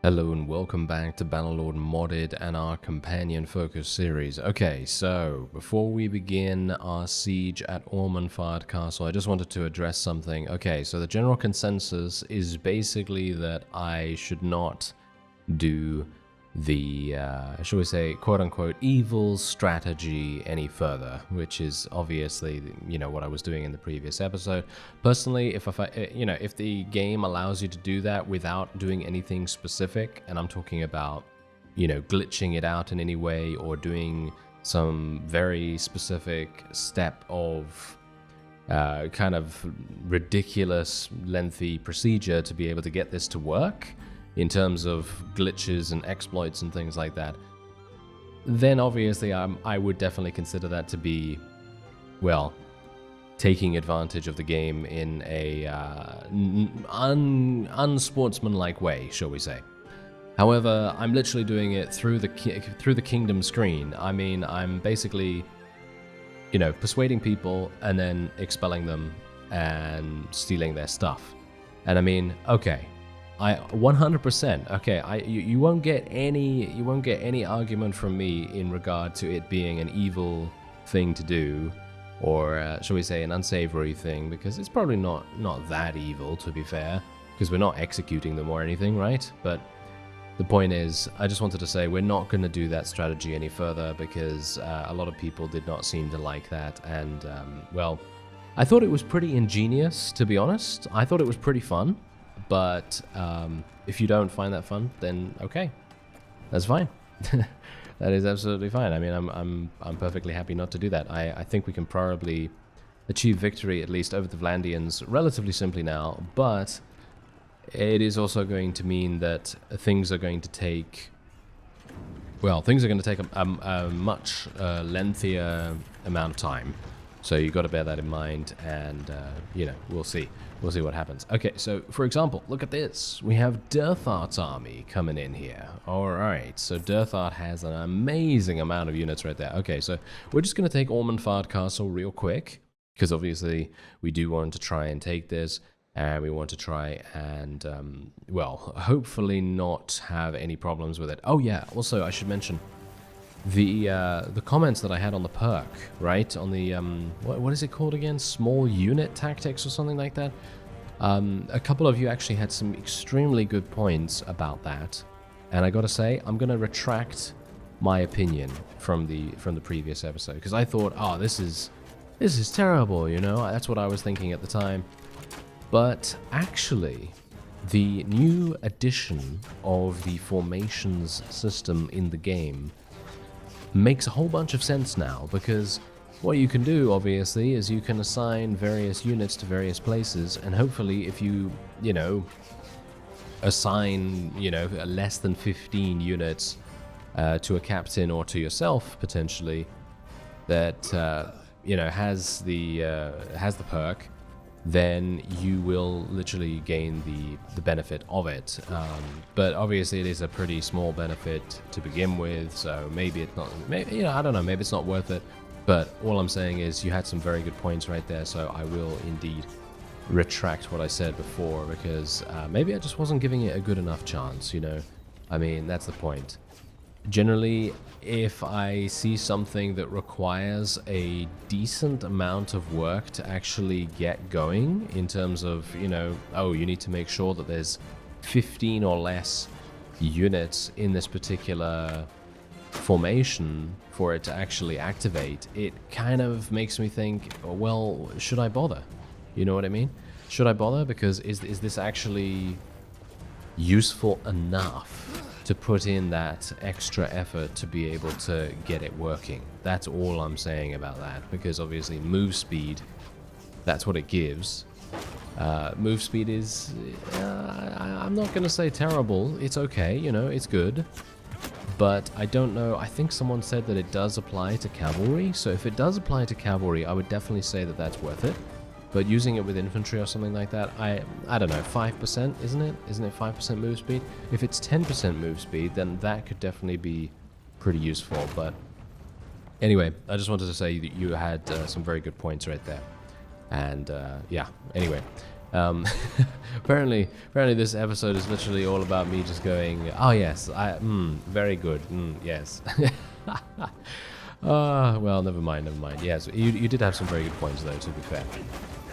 Hello and welcome back to Bannerlord Modded and our companion focus series. Okay, so before we begin our siege at Ormondfard Castle, I just wanted to address something. Okay, so the general consensus is basically that I should not do the, shall we say, quote-unquote, evil strategy any further, which is obviously, you know, what I was doing in the previous episode. Personally, if the game allows you to do that without doing anything specific, and I'm talking about, you know, glitching it out in any way or doing some very specific step of kind of ridiculous, lengthy procedure to be able to get this to work, in terms of glitches and exploits and things like that, then obviously I would definitely consider that to be, well, taking advantage of the game in a unsportsmanlike way, shall we say. However, I'm literally doing it through the kingdom screen. I mean, I'm basically, you know, persuading people and then expelling them and stealing their stuff. And I mean, okay, I 100%. Okay, you won't get any argument from me in regard to it being an evil thing to do, or shall we say an unsavory thing, because it's probably not that evil, to be fair, because we're not executing them or anything, right? But the point is, I just wanted to say we're not going to do that strategy any further, because a lot of people did not seem to like that, and well, I thought it was pretty ingenious, to be honest. I thought it was pretty fun. But if you don't find that fun, then okay, that's fine. That is absolutely fine. I mean, I'm perfectly happy not to do that. I think we can probably achieve victory, at least over the Vlandians, relatively simply now. But it is also going to mean that things are going to take, well, a much lengthier amount of time. So you got to bear that in mind, and you know, we'll see what happens. Okay, so for example, look at this. We have Derthert's army coming in here. All right, so Derthert has an amazing amount of units right there. Okay, so we're just going to take Ormondfard Castle real quick, because obviously we do want to try and take this, and we want to try and well, hopefully not have any problems with it. Oh yeah, also I should mention the comments that I had on the perk, right? On the, what is it called again? Small unit tactics or something like that? A couple of you actually had some extremely good points about that. And I gotta say, I'm gonna retract my opinion from the previous episode. Because I thought, oh, this is terrible, you know? That's what I was thinking at the time. But actually, the new addition of the formations system in the game makes a whole bunch of sense now, because what you can do, obviously, is you can assign various units to various places, and hopefully if you assign, less than 15 units to a captain or to yourself, potentially, that, has the perk, then you will literally gain the benefit of it. But obviously it is a pretty small benefit to begin with, so maybe it's not, I don't know, maybe it's not worth it. But all I'm saying is you had some very good points right there, so I will indeed retract what I said before, because maybe I just wasn't giving it a good enough chance, you know? I mean, that's the point. Generally, if I see something that requires a decent amount of work to actually get going, in terms of, oh, you need to make sure that there's 15 or less units in this particular formation for it to actually activate, it kind of makes me think, well, should I bother? You know what I mean? Should I bother? Because is this actually useful enough to put in that extra effort to be able to get it working? That's all I'm saying about that, because obviously move speed, that's what it gives. Move speed is, I'm not going to say terrible, it's okay, it's good. But I don't know, I think someone said that it does apply to cavalry, so if it does apply to cavalry, I would definitely say that that's worth it. But using it with infantry or something like that, I don't know, 5%, isn't it? Isn't it 5% move speed? If it's 10% move speed, then that could definitely be pretty useful. But anyway, I just wanted to say that you had some very good points right there. And yeah, anyway, Apparently this episode is literally all about me just going, oh yes, very good, yes. Well, never mind. Yes, you did have some very good points though, to be fair.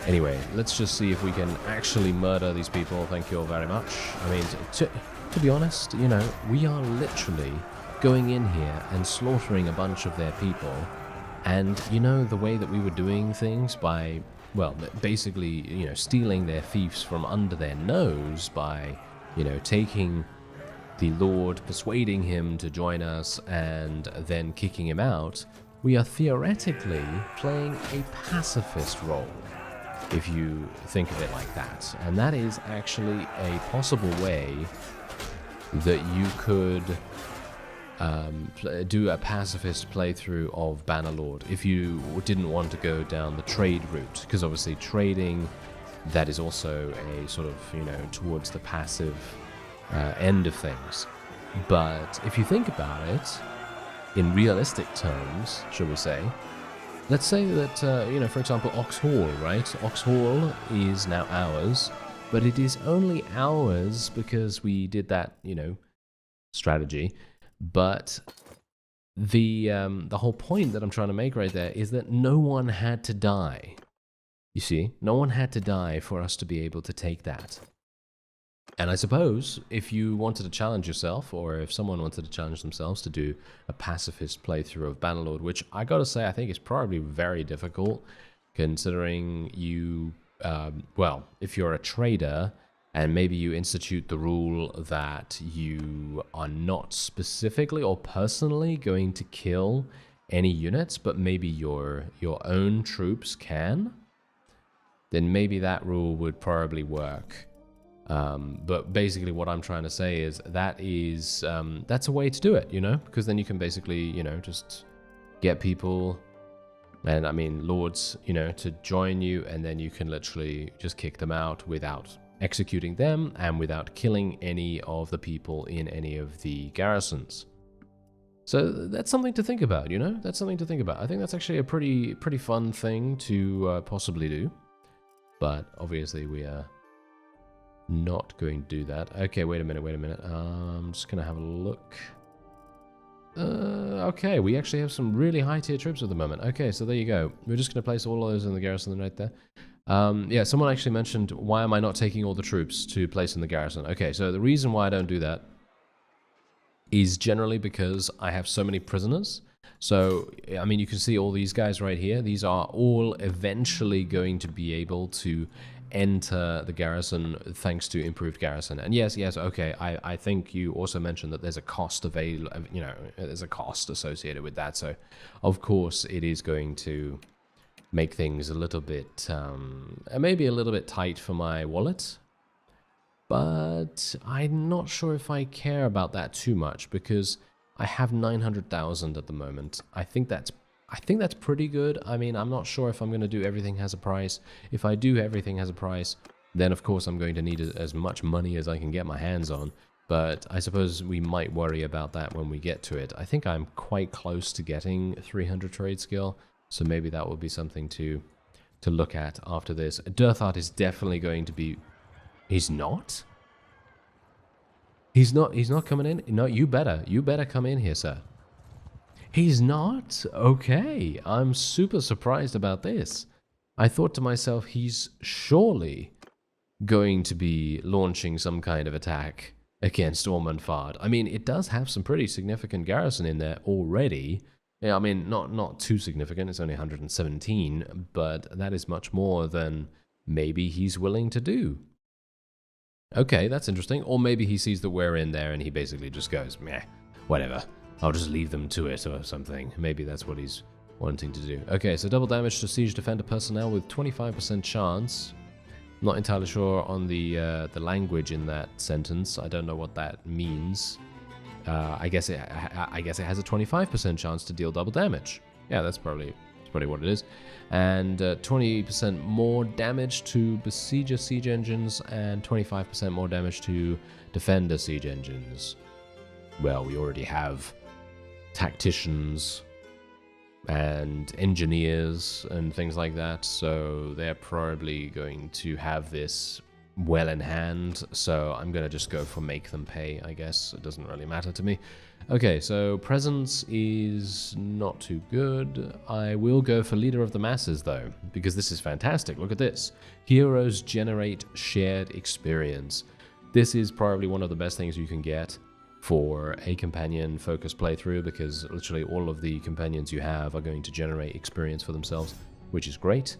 Anyway, let's just see if we can actually murder these people. Thank you all very much. I mean, to be honest, you know, we are literally going in here and slaughtering a bunch of their people. And, you know, the way that we were doing things by, well, basically, you know, stealing their fiefs from under their nose by, you know, taking the Lord, persuading him to join us, and then kicking him out, we are theoretically playing a pacifist role, if you think of it like that. And that is actually a possible way that you could do a pacifist playthrough of Bannerlord if you didn't want to go down the trade route, because obviously trading, that is also a sort of, you know, towards the passive end of things. But if you think about it in realistic terms, shall we say, let's say that, you know, for example, Ox Hall, right? Ox Hall is now ours, but it is only ours because we did that, you know, strategy. But the whole point that I'm trying to make right there is that no one had to die. You see, no one had to die for us to be able to take that. And I suppose if you wanted to challenge yourself, or if someone wanted to challenge themselves to do a pacifist playthrough of Bannerlord, which I gotta say I think is probably very difficult, considering you, well, if you're a trader and maybe you institute the rule that you are not specifically or personally going to kill any units, but maybe your own troops can, then maybe that rule would probably work. But basically what I'm trying to say is that is, that's a way to do it, you know, because then you can basically, you know, just get people, and I mean lords, you know, to join you, and then you can literally just kick them out without executing them and without killing any of the people in any of the garrisons. So that's something to think about, you know, that's something to think about. I think that's actually a pretty fun thing to possibly do, but obviously we are not going to do that. Okay, wait a minute. I'm just gonna have a look. Okay, we actually have some really high tier troops at the moment. Okay, so there you go. We're just gonna place all of those in the garrison right there. Yeah, someone actually mentioned, why am I not taking all the troops to place in the garrison? Okay, so the reason why I don't do that is generally because I have so many prisoners. So, I mean, you can see all these guys right here. These are all eventually going to be able to enter the garrison thanks to improved garrison. And yes, okay, I think you also mentioned that there's a cost there's a cost associated with that. So, of course, it is going to make things a little bit, maybe a little bit tight for my wallet. But I'm not sure if I care about that too much, because I have 900,000 at the moment. I think that's pretty good. I mean, I'm not sure if I'm going to do everything has a price. If I do everything has a price, then of course I'm going to need as much money as I can get my hands on. But I suppose we might worry about that when we get to it. I think I'm quite close to getting 300 trade skill, so maybe that will be something to look at after this. Derthert is definitely going to be... He's not? He's not coming in? No, you better come in here, sir. He's not? Okay, I'm super surprised about this. I thought to myself, he's surely going to be launching some kind of attack against Ormondfard. I mean, it does have some pretty significant garrison in there already. Yeah, I mean, not too significant, it's only 117, but that is much more than maybe he's willing to do. Okay, that's interesting. Or maybe he sees that we're in there and he basically just goes, meh, whatever. I'll just leave them to it or something. Maybe that's what he's wanting to do. Okay, so double damage to siege defender personnel with 25% chance. Not entirely sure on the language in that sentence. I don't know what that means. I guess it has a 25% chance to deal double damage. Yeah, that's probably what it is. And 20% more damage to besieger siege engines and 25% more damage to defender siege engines. Well, we already have tacticians and engineers and things like that, so they're probably going to have this well in hand, so I'm gonna just go for make them pay, I guess. It doesn't really matter to me. Okay, so presence is not too good. I will go for leader of the masses though, because this is fantastic. Look at this. Heroes generate shared experience. This is probably one of the best things you can get for a companion focused playthrough, because literally all of the companions you have are going to generate experience for themselves, which is great.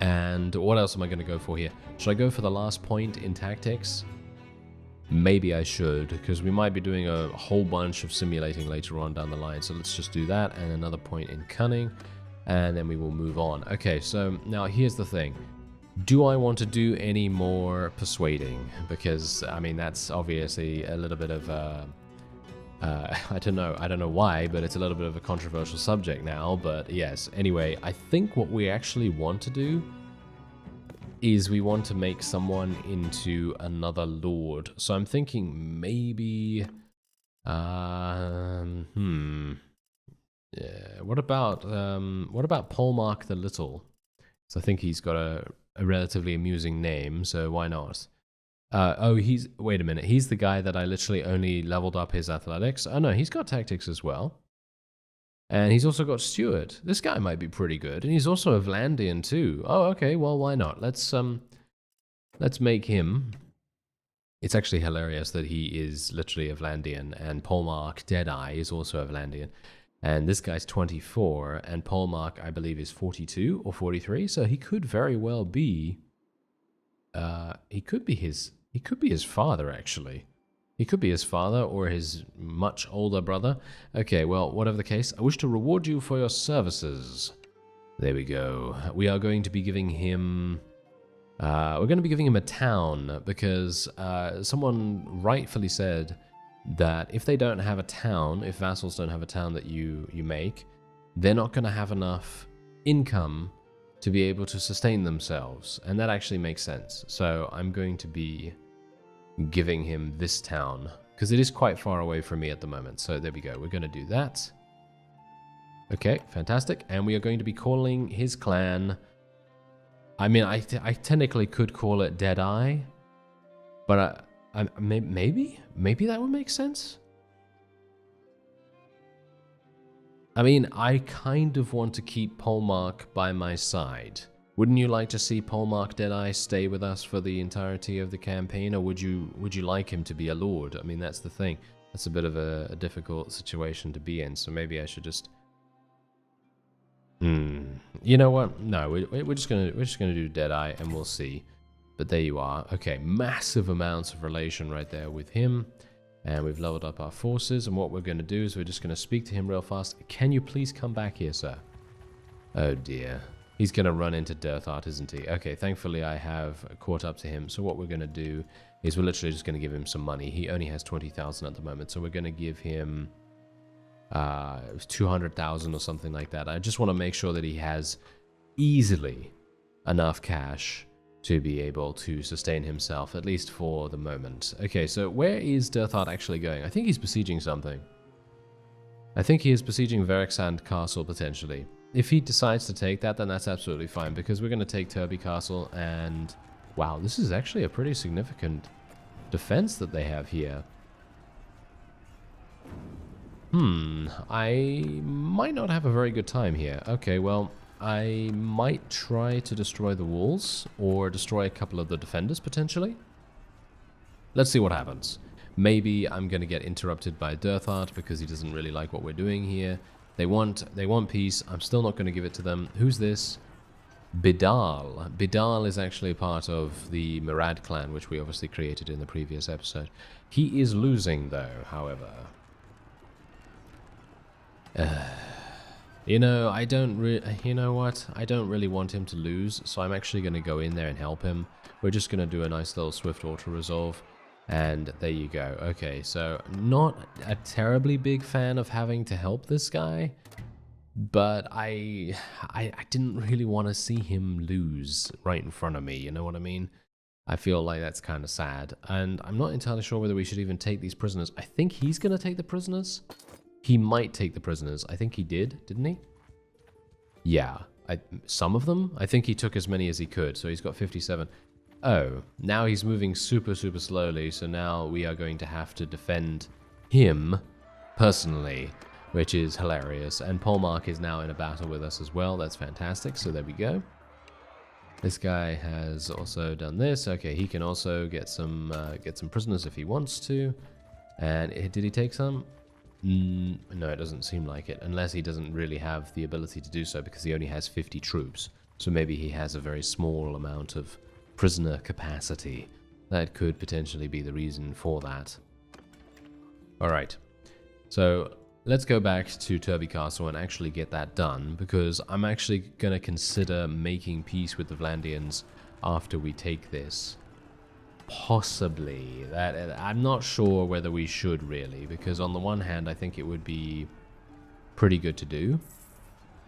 And what else am I going to go for here? Should I go for the last point in tactics? Maybe I should, because we might be doing a whole bunch of simulating later on down the line. So let's just do that, and another point in cunning, and then we will move on. Okay, so now here's the thing. Do I want to do any more persuading? Because, I mean, that's obviously a little bit of I don't know why, but it's a little bit of a controversial subject now. But yes, anyway, I think what we actually want to do is we want to make someone into another lord. So I'm thinking maybe, yeah, what about Polmark the Little? So I think he's got a relatively amusing name, so why not? Oh, wait a minute, he's the guy that I literally only leveled up his athletics. Oh no, he's got tactics as well. And he's also got Steward. This guy might be pretty good. And he's also a Vlandian too. Oh, okay, well, why not? Let's make him. It's actually hilarious that he is literally a Vlandian, and Polmark Deadeye is also a Vlandian. And this guy's 24, and Polmark, I believe, is 42 or 43, so he could very well be, he could be his father, actually. He could be his father or his much older brother. Okay, well, whatever the case, I wish to reward you for your services. There we go. We are going to be giving him, we're going to be giving him a town, because someone rightfully said that if they don't have a town, if vassals don't have a town that you make, they're not going to have enough income to be able to sustain themselves. And that actually makes sense. So I'm going to be giving him this town, because it is quite far away from me at the moment. So there we go. We're going to do that. Okay, fantastic. And we are going to be calling his clan. I mean, I technically could call it Deadeye, but maybe that would make sense. I mean, I kind of want to keep Polmark by my side. Wouldn't you like to see Polmark Deadeye stay with us for the entirety of the campaign, or would you like him to be a lord? I mean, that's the thing. That's a bit of a difficult situation to be in. So maybe I should just. You know what? No, we're just gonna do Deadeye, and we'll see. But there you are. Okay, massive amounts of relation right there with him. And we've leveled up our forces. And what we're going to do is we're just going to speak to him real fast. Can you please come back here, sir? Oh, dear. He's going to run into Derthert, isn't he? Okay, thankfully I have caught up to him. So what we're going to do is we're literally just going to give him some money. He only has 20,000 at the moment. So we're going to give him 200,000 or something like that. I just want to make sure that he has easily enough cash to be able to sustain himself, at least for the moment. Okay, so where is Derthert actually going? I think he's besieging something. I think he is besieging Verexand Castle, potentially. If he decides to take that, then that's absolutely fine, because we're going to take Tirby Castle, and wow, this is actually a pretty significant defense that they have here. I might not have a very good time here. Okay, well, I might try to destroy the walls, or destroy a couple of the defenders, potentially. Let's see what happens. Maybe I'm going to get interrupted by Derthert, because he doesn't really like what we're doing here. They want peace. I'm still not going to give it to them. Who's this? Bidal. Bidal is actually part of the Murad clan, which we obviously created in the previous episode. He is losing, though, however. You know, you know what? I don't really want him to lose, so I'm actually going to go in there and help him. We're just going to do a nice little swift auto-resolve, and there you go. Okay, so not a terribly big fan of having to help this guy, but I didn't really want to see him lose right in front of me, you know what I mean? I feel like that's kind of sad, and I'm not entirely sure whether we should even take these prisoners. I think he's going to take the prisoners. He might take the prisoners. I think he did, didn't he? Yeah, some of them? I think he took as many as he could, so he's got 57. Oh, now he's moving super, super slowly, so now we are going to have to defend him personally, which is hilarious. And Polmark is now in a battle with us as well. That's fantastic, so there we go. This guy has also done this. Okay, he can also get some prisoners if he wants to. And did he take some? No, it doesn't seem like it, unless he doesn't really have the ability to do so because he only has 50 troops. So maybe he has a very small amount of prisoner capacity. That could potentially be the reason for that. Alright, so let's go back to Tirby Castle and actually get that done, because I'm actually going to consider making peace with the Vlandians after we take this. Possibly. I'm not sure whether we should really, because on the one hand I think it would be pretty good to do,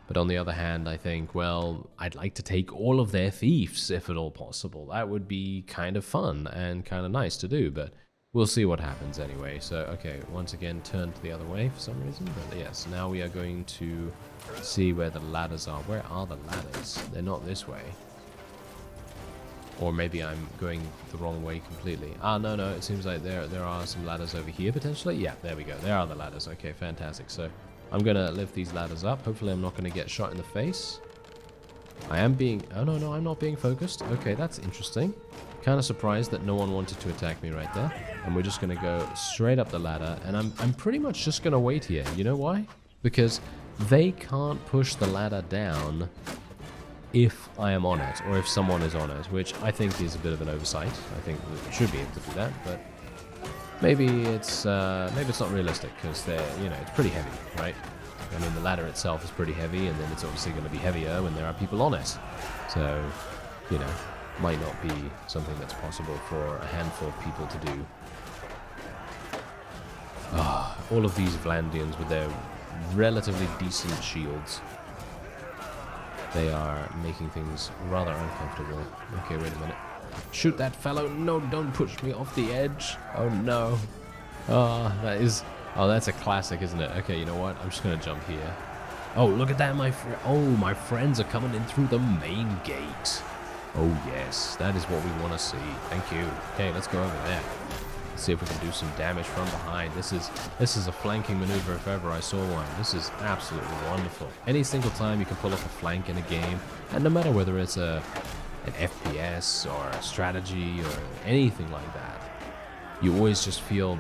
but on the other hand I think, well, I'd like to take all of their fiefs if at all possible. That would be kind of fun and kind of nice to do, but we'll see what happens anyway. So okay, once again turn to the other way for some reason, but yes, now we are going to see where the ladders are. Where are the ladders? They're not this way. Or maybe I'm going the wrong way completely. Ah, no, it seems like there are some ladders over here, potentially. Yeah, there we go. There are the ladders. Okay, fantastic. So I'm going to lift these ladders up. Hopefully I'm not going to get shot in the face. I am being... Oh, no, I'm not being focused. Okay, that's interesting. Kind of surprised that no one wanted to attack me right there. And we're just going to go straight up the ladder. And I'm pretty much just going to wait here. You know why? Because they can't push the ladder down if I am on it, or if someone is on it, which I think is a bit of an oversight. I think we should be able to do that, but maybe it's not realistic, because it's pretty heavy, right? I mean, the ladder itself is pretty heavy, and then it's obviously going to be heavier when there are people on it. So, might not be something that's possible for a handful of people to do. All of these Vlandians with their relatively decent shields. They are making things rather uncomfortable. Okay, wait a minute. Shoot that fellow. No, don't push me off the edge. Oh, no. That's a classic, isn't it? Okay, you know what? I'm just going to jump here. Oh, look at that, my friends are coming in through the main gate. Oh, yes. That is what we want to see. Thank you. Okay, let's go over there. See if we can do some damage from behind. This is a flanking maneuver if ever I saw one. This is absolutely wonderful. Any single time you can pull off a flank in a game, and no matter whether it's an FPS or a strategy or anything like that, you always just feel,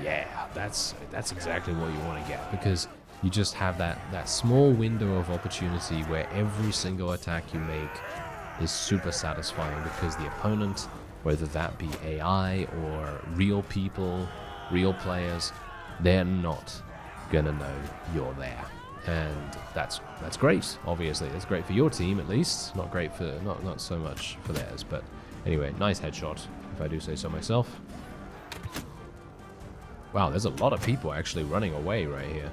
yeah, that's exactly what you want to get, because you just have that small window of opportunity where every single attack you make is super satisfying, because the opponent, whether that be AI or real people, real players, they're not gonna know you're there. And that's great, obviously. That's great for your team, at least. Not great for, not so much for theirs, but anyway, nice headshot, if I do say so myself. Wow, there's a lot of people actually running away right here.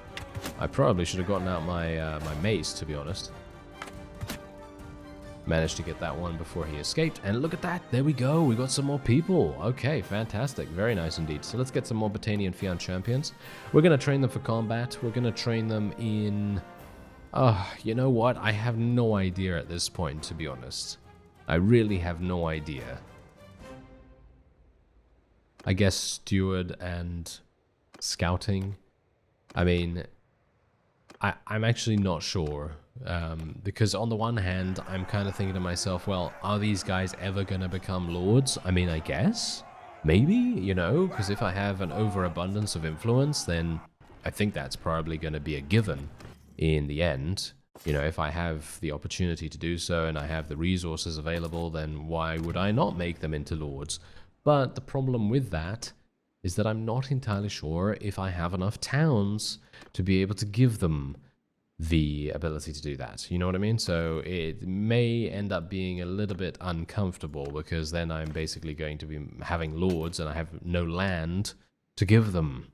I probably should have gotten out my my mace, to be honest. Managed to get that one before he escaped, and look at that, there we go, we got some more people. Okay, fantastic, very nice indeed. So let's get some more Battanian Fian champions. We're going to train them for combat. We're going to train them in... you know what, I have no idea at this point, to be honest. I really have no idea. I guess steward and scouting. I mean, I'm actually not sure. Because on the one hand, I'm kind of thinking to myself, well, are these guys ever going to become lords? I mean, I guess. Maybe, because if I have an overabundance of influence, then I think that's probably going to be a given in the end. If I have the opportunity to do so and I have the resources available, then why would I not make them into lords? But the problem with that is that I'm not entirely sure if I have enough towns to be able to give them the ability to do that. You know what I mean? So it may end up being a little bit uncomfortable, because then I'm basically going to be having lords and I have no land to give them.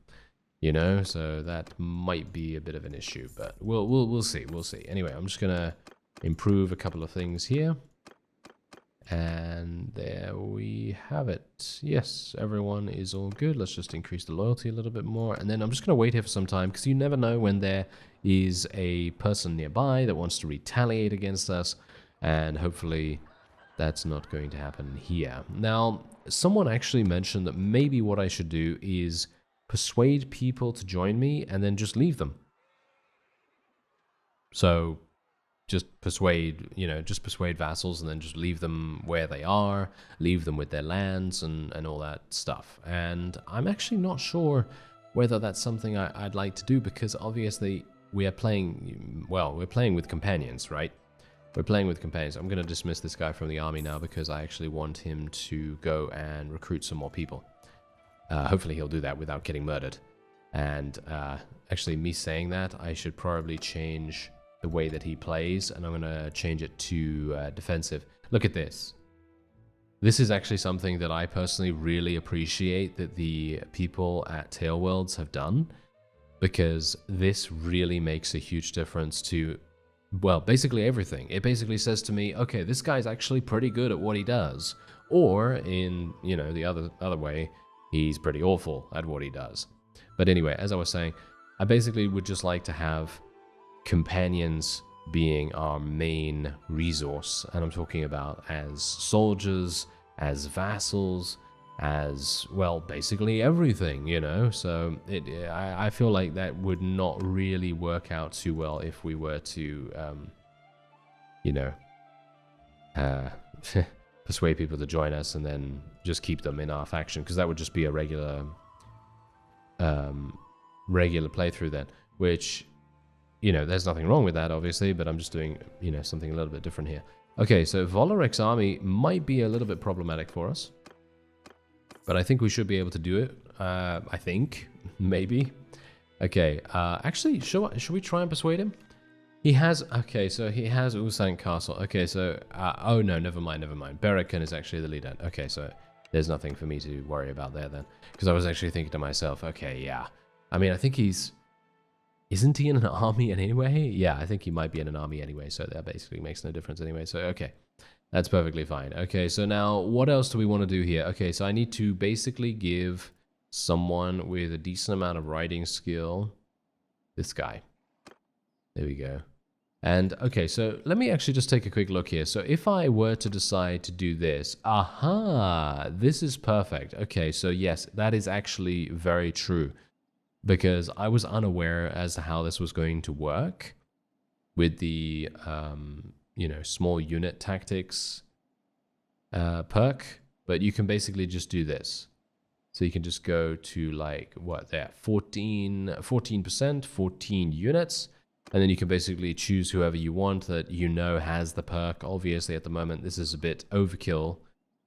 So that might be a bit of an issue, but we'll see. We'll see. Anyway, I'm just gonna improve a couple of things here. And there we have it. Yes, everyone is all good. Let's just increase the loyalty a little bit more. And then I'm just going to wait here for some time because you never know when there is a person nearby that wants to retaliate against us. And hopefully that's not going to happen here. Now, someone actually mentioned that maybe what I should do is persuade people to join me and then just leave them. So just persuade, just persuade vassals and then just leave them where they are, leave them with their lands and all that stuff. And I'm actually not sure whether that's something I'd like to do because obviously we are playing, well, we're playing with companions, right? We're playing with companions. I'm going to dismiss this guy from the army now because I actually want him to go and recruit some more people. Hopefully he'll do that without getting murdered. And actually me saying that, I should probably change the way that he plays, and I'm going to change it to defensive. Look at this. This is actually something that I personally really appreciate that the people at Tailworlds have done, because this really makes a huge difference to, well, basically everything. It basically says to me, okay, this guy's actually pretty good at what he does, or in, the other way, he's pretty awful at what he does. But anyway, as I was saying, I basically would just like to have companions being our main resource, and I'm talking about as soldiers, as vassals, as, well, basically everything, so I feel like that would not really work out too well if we were to persuade people to join us and then just keep them in our faction, because that would just be a regular playthrough then, which, there's nothing wrong with that, obviously, but I'm just doing, something a little bit different here. Okay, so Volorek's army might be a little bit problematic for us, but I think we should be able to do it. I think, maybe. Okay, actually, should we try and persuade him? He has, okay, so he has Ulsan Castle. Okay, so, oh no, never mind. Berikan is actually the leader. Okay, so there's nothing for me to worry about there then. Because I was actually thinking to myself, okay, yeah. I mean, I think isn't he in an army anyway? Yeah, I think he might be in an army anyway, so that basically makes no difference anyway. So, okay, that's perfectly fine. Okay, so now what else do we want to do here? Okay, so I need to basically give someone with a decent amount of writing skill this guy. There we go. And, okay, so let me actually just take a quick look here. So if I were to decide to do this, aha, this is perfect. Okay, so yes, that is actually very true, because I was unaware as to how this was going to work with the, small unit tactics perk, but you can basically just do this. So you can just go to, like, what there, 14%, 14 units, and then you can basically choose whoever you want that has the perk. Obviously, at the moment, this is a bit overkill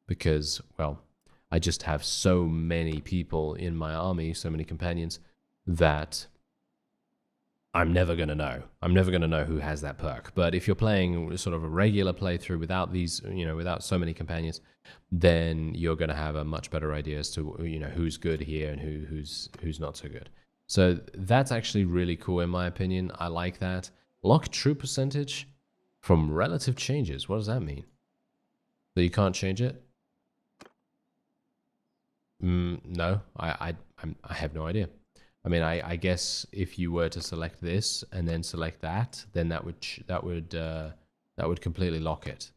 because, well, I just have so many people in my army, so many companions, that I'm never going to know. I'm never going to know who has that perk. But if you're playing sort of a regular playthrough without these, without so many companions, then you're going to have a much better idea as to, who's good here and who's not so good. So that's actually really cool in my opinion. I like that. Lock true percentage from relative changes. What does that mean? So you can't change it? No, I have no idea. I mean, I guess if you were to select this and then select that, then that would completely lock it.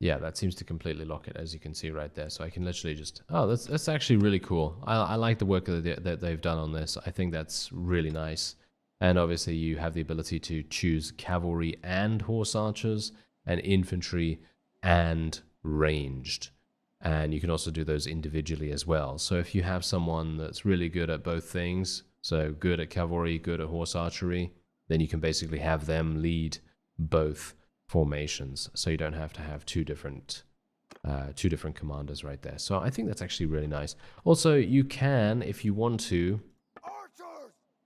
Yeah, that seems to completely lock it, as you can see right there. So I can literally just, oh, that's actually really cool. I like the work that they've done on this. I think that's really nice. And obviously you have the ability to choose cavalry and horse archers, and infantry and ranged. And you can also do those individually as well. So if you have someone that's really good at both things, so good at cavalry, good at horse archery, then you can basically have them lead both formations. So you don't have to have two different commanders right there. So I think that's actually really nice. Also, you can, if you want to,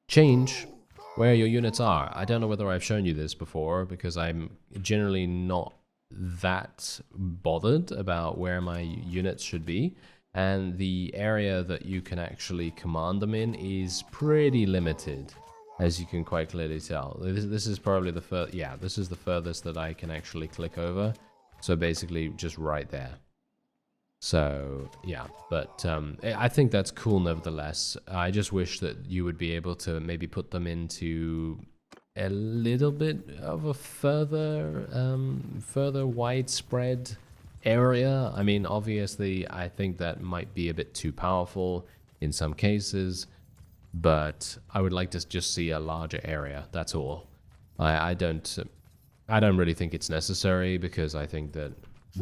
change where your units are. I don't know whether I've shown you this before, because I'm generally not that bothered about where my units should be, and the area that you can actually command them in is pretty limited, as you can quite clearly tell. This is probably the this is the furthest that I can actually click over, So basically just right there. So yeah, but I think that's cool nevertheless. I just wish that you would be able to maybe put them into a little bit of a further widespread area. I mean, obviously, I think that might be a bit too powerful in some cases, but I would like to just see a larger area. That's all. I don't really think it's necessary, because I think that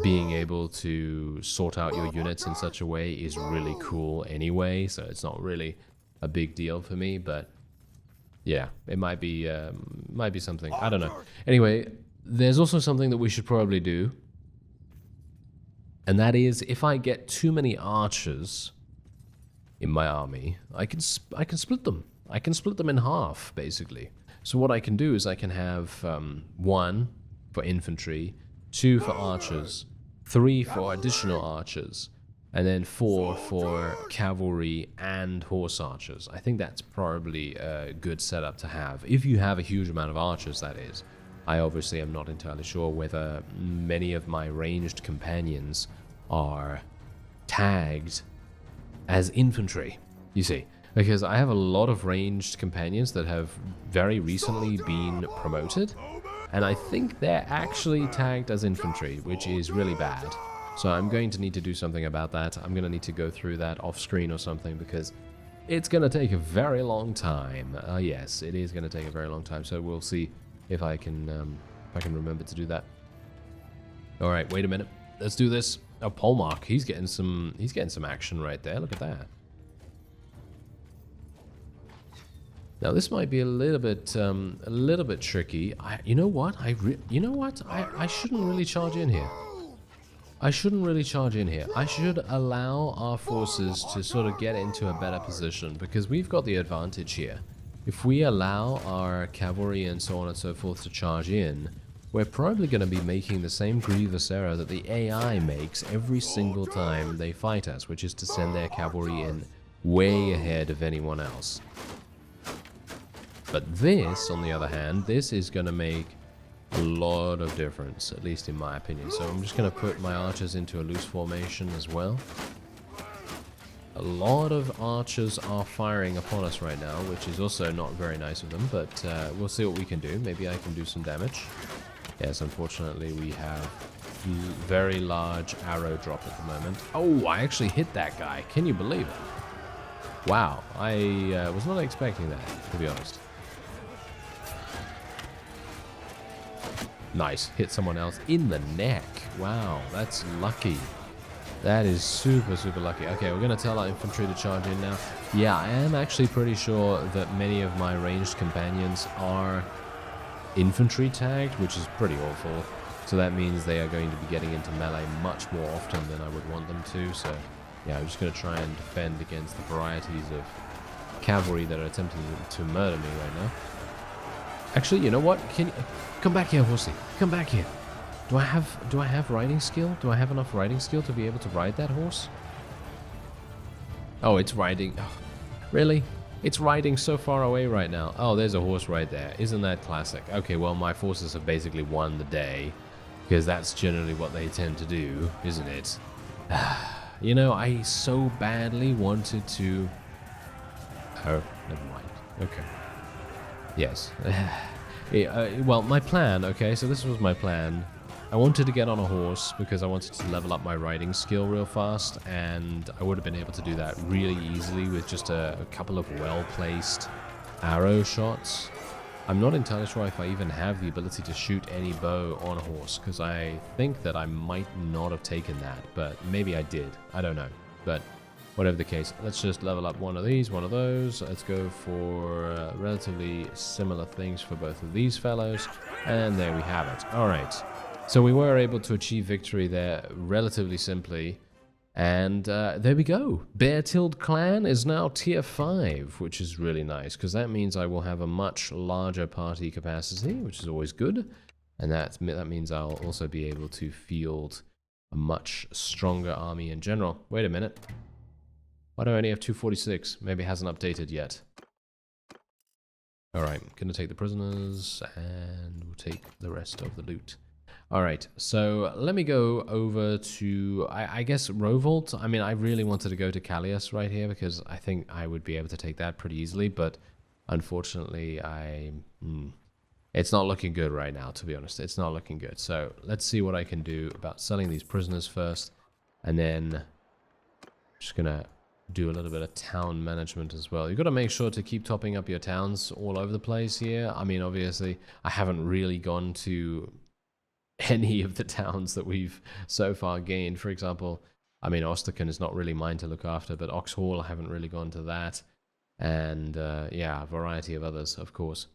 being able to sort out your units in such a way is really cool anyway, so it's not really a big deal for me, but yeah, it might be something. I don't know. Anyway, there's also something that we should probably do, and that is, if I get too many archers in my army, I can split them. I can split them in half, basically. So what I can do is I can have 1 for infantry, 2 for archers, 3 for additional archers, and then 4 for cavalry and horse archers. I think that's probably a good setup to have, if you have a huge amount of archers, that is. I obviously am not entirely sure whether many of my ranged companions are tagged as infantry, you see. Because I have a lot of ranged companions that have very recently been promoted, and I think they're actually tagged as infantry, which is really bad. So I'm going to need to do something about that. I'm going to need to go through that off screen or something, because it's going to take a very long time. Yes, it is going to take a very long time. So we'll see if I can remember to do that. All right, wait a minute. Let's do this. Oh, Polmark, he's getting some action right there. Look at that. Now this might be a little bit tricky. You know what? I shouldn't really charge in here. I should allow our forces to sort of get into a better position, because we've got the advantage here. If we allow our cavalry and so on and so forth to charge in, we're probably going to be making the same grievous error that the AI makes every single time they fight us, which is to send their cavalry in way ahead of anyone else. But this, on the other hand, this is going to make a lot of difference, at least in my opinion. So I'm just going to put my archers into a loose formation as well. A lot of archers are firing upon us right now, which is also not very nice of them, but we'll see what we can do. Maybe I can do some damage. Yes, unfortunately we have very large arrow drop at the moment. Oh, I actually hit that guy. Can you believe it? Wow, I was not expecting that, to be honest. Nice, hit someone else in the neck. Wow, that's lucky. That is super, super lucky. Okay, we're going to tell our infantry to charge in now. Yeah, I am actually pretty sure that many of my ranged companions are infantry tagged, which is pretty awful. So that means they are going to be getting into melee much more often than I would want them to. So yeah, I'm just going to try and defend against the varieties of cavalry that are attempting to murder me right now. Actually, you know what? Can you come back here, horsey? Come back here. Do I have riding skill? Do I have enough riding skill to be able to ride that horse? Oh, it's riding. Oh, really? It's riding so far away right now. Oh, there's a horse right there. Isn't that classic? Okay, well, my forces have basically won the day, because that's generally what they tend to do, isn't it? You know, I so badly wanted to... Oh, never mind. Okay. Yes. Well, my plan, okay, so this was my plan. I wanted to get on a horse because I wanted to level up my riding skill real fast, and I would have been able to do that really easily with just a couple of well-placed arrow shots. I'm not entirely sure if I even have the ability to shoot any bow on a horse, because I think that I might not have taken that, but maybe I did. I don't know, but whatever the case, let's just level up one of these, one of those. Let's go for relatively similar things for both of these fellows, and there we have it. All right. So we were able to achieve victory there relatively simply, and there we go. Bear-Tilled Clan is now tier 5, which is really nice, because that means I will have a much larger party capacity, which is always good, and that means I'll also be able to field a much stronger army in general. Wait a minute. Why do I only have 246? Maybe it hasn't updated yet. Alright, gonna take the prisoners, and we'll take the rest of the loot. Alright, so let me go over to, I guess, Rovolt. I mean, I really wanted to go to Callias right here because I think I would be able to take that pretty easily, but unfortunately, it's not looking good right now, to be honest. It's not looking good. So let's see what I can do about selling these prisoners first, and then just gonna do a little bit of town management as well. You've got to make sure to keep topping up your towns all over the place here. I mean, obviously, I haven't really gone to any of the towns that we've so far gained. For example, I mean, Osterken is not really mine to look after, but Oxhall, I haven't really gone to that. And yeah, a variety of others, of course.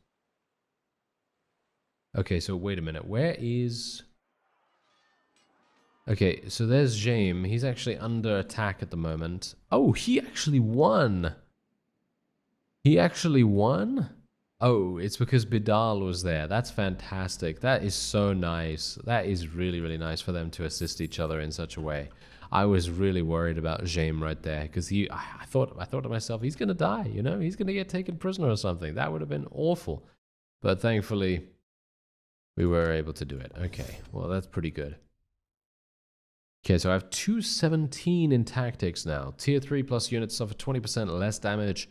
Okay, so wait a minute. Where is... Okay, so there's Jaime. He's actually under attack at the moment. Oh, he actually won. He actually won? Oh, it's because Bidal was there. That's fantastic. That is so nice. That is really, really nice for them to assist each other in such a way. I was really worried about Jaime right there because I thought to myself, he's gonna die, you know? He's gonna get taken prisoner or something. That would have been awful. But thankfully, we were able to do it. Okay, well, that's pretty good. Okay, so I have 217 in tactics now. Tier 3 plus units suffer 20% less damage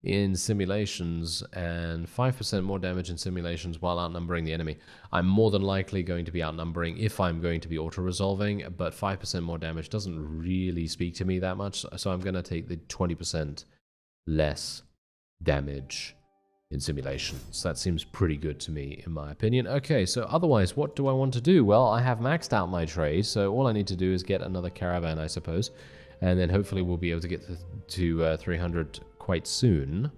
in simulations and 5% more damage in simulations while outnumbering the enemy. I'm more than likely going to be outnumbering if I'm going to be auto-resolving, but 5% more damage doesn't really speak to me that much, so I'm going to take the 20% less damage in simulations. That seems pretty good to me, in my opinion. Okay, so otherwise, what do I want to do? Well, I have maxed out my trade, so all I need to do is get another caravan, I suppose, and then hopefully we'll be able to get to 300 quite soon.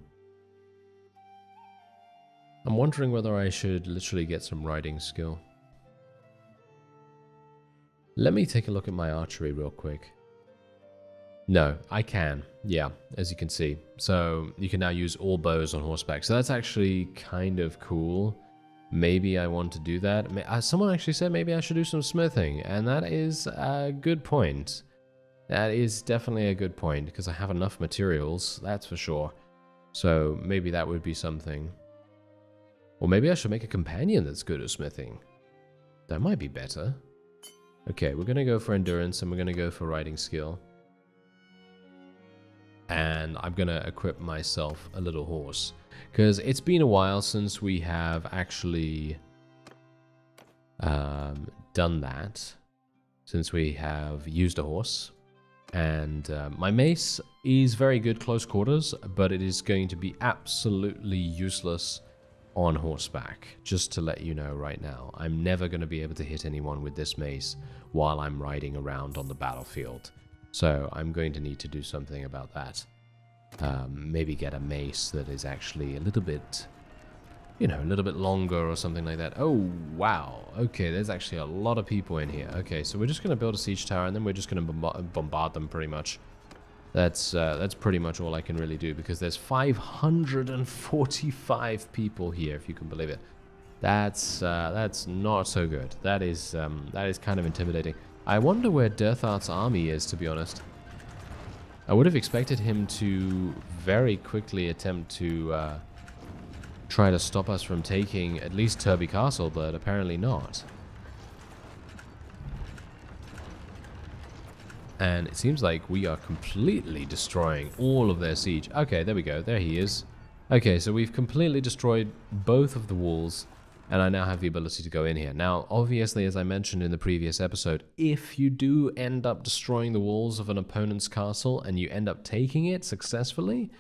I'm wondering whether I should literally get some riding skill. Let me take a look at my archery real quick. No, I can. Yeah, as you can see. So you can now use all bows on horseback. So that's actually kind of cool. Maybe I want to do that. Someone actually said maybe I should do some smithing, and that is a good point. That is definitely a good point, because I have enough materials, that's for sure. So maybe that would be something. Or maybe I should make a companion that's good at smithing. That might be better. Okay, we're going to go for endurance, and we're going to go for riding skill. And I'm going to equip myself a little horse. Because it's been a while since we have actually done that. Since we have used a horse. And my mace is very good close quarters, but it is going to be absolutely useless on horseback. Just to let you know right now. I'm never going to be able to hit anyone with this mace while I'm riding around on the battlefield. So I'm going to need to do something about that. Maybe get a mace that is actually a little bit, you know, a little bit longer or something like that. Oh, wow. Okay, there's actually a lot of people in here. Okay, so we're just going to build a siege tower, and then we're just going to bombard them pretty much. That's pretty much all I can really do, because there's 545 people here, if you can believe it. That's not so good. That is kind of intimidating. I wonder where Derthart's army is, to be honest. I would have expected him to very quickly attempt to try to stop us from taking at least Tirby Castle, but apparently not. And it seems like we are completely destroying all of their siege. Okay, there we go. There he is. Okay, so we've completely destroyed both of the walls. And I now have the ability to go in here. Now, obviously, as I mentioned in the previous episode, if you do end up destroying the walls of an opponent's castle and you end up taking it successfully,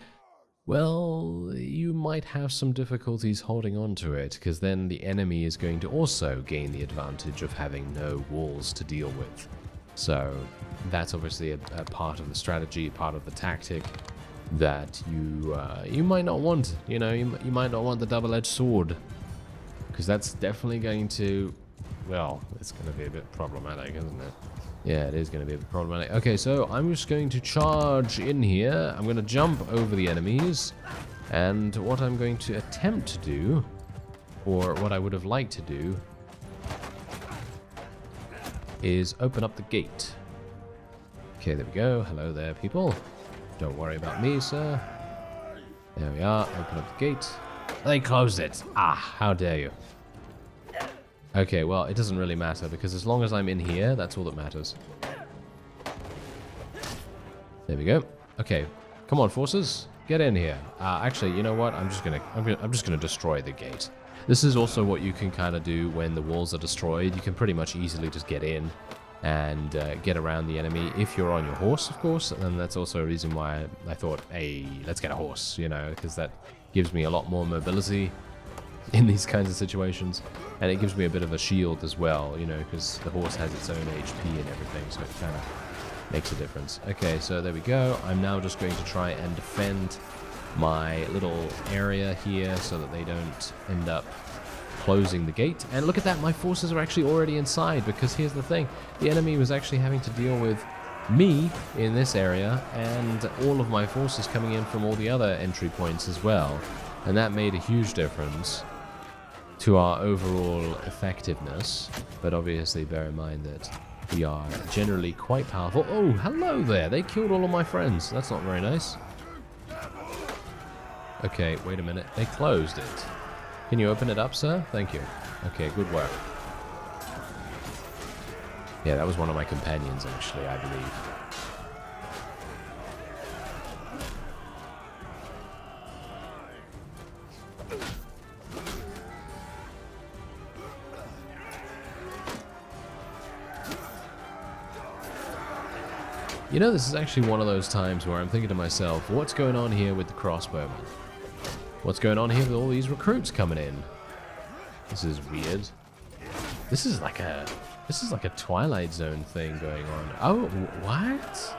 well, you might have some difficulties holding on to it, because then the enemy is going to also gain the advantage of having no walls to deal with. So that's obviously a part of the strategy, part of the tactic that you might not want. You know, you might not want the double-edged sword. Because that's definitely going to, well, it's going to be a bit problematic, isn't it? Yeah, it is going to be a bit problematic. Okay, so I'm just going to charge in here. I'm going to jump over the enemies. And what I'm going to attempt to do, or what I would have liked to do, is open up the gate. Okay, there we go. Hello there, people. Don't worry about me, sir. There we are. Open up the gate. They closed it. Ah, how dare you. Okay, well, it doesn't really matter, because as long as I'm in here, that's all that matters. There we go. Okay, come on, forces, get in here. Actually, you know what? I'm just gonna destroy the gate. This is also what you can kind of do when the walls are destroyed. You can pretty much easily just get in and get around the enemy if you're on your horse, of course. And that's also a reason why I thought, hey, let's get a horse, you know, because that gives me a lot more mobility in these kinds of situations, and it gives me a bit of a shield as well, you know, because the horse has its own HP and everything, so it kind of makes a difference. Okay, so there we go. I'm now just going to try and defend my little area here so that they don't end up closing the gate. And look at that, my forces are actually already inside, because here's the thing, the enemy was actually having to deal with me in this area and all of my forces coming in from all the other entry points as well, and that made a huge difference to our overall effectiveness. But obviously bear in mind that we are generally quite powerful. Oh, hello there, they killed all of my friends. That's not very nice. Okay, wait a minute, they closed it. Can you open it up, sir? Thank you. Okay, good work. Yeah, that was one of my companions, actually, I believe. You know, this is actually one of those times where I'm thinking to myself, what's going on here with the crossbowmen? What's going on here with all these recruits coming in? This is weird. This is like a Twilight Zone thing going on. Oh, what?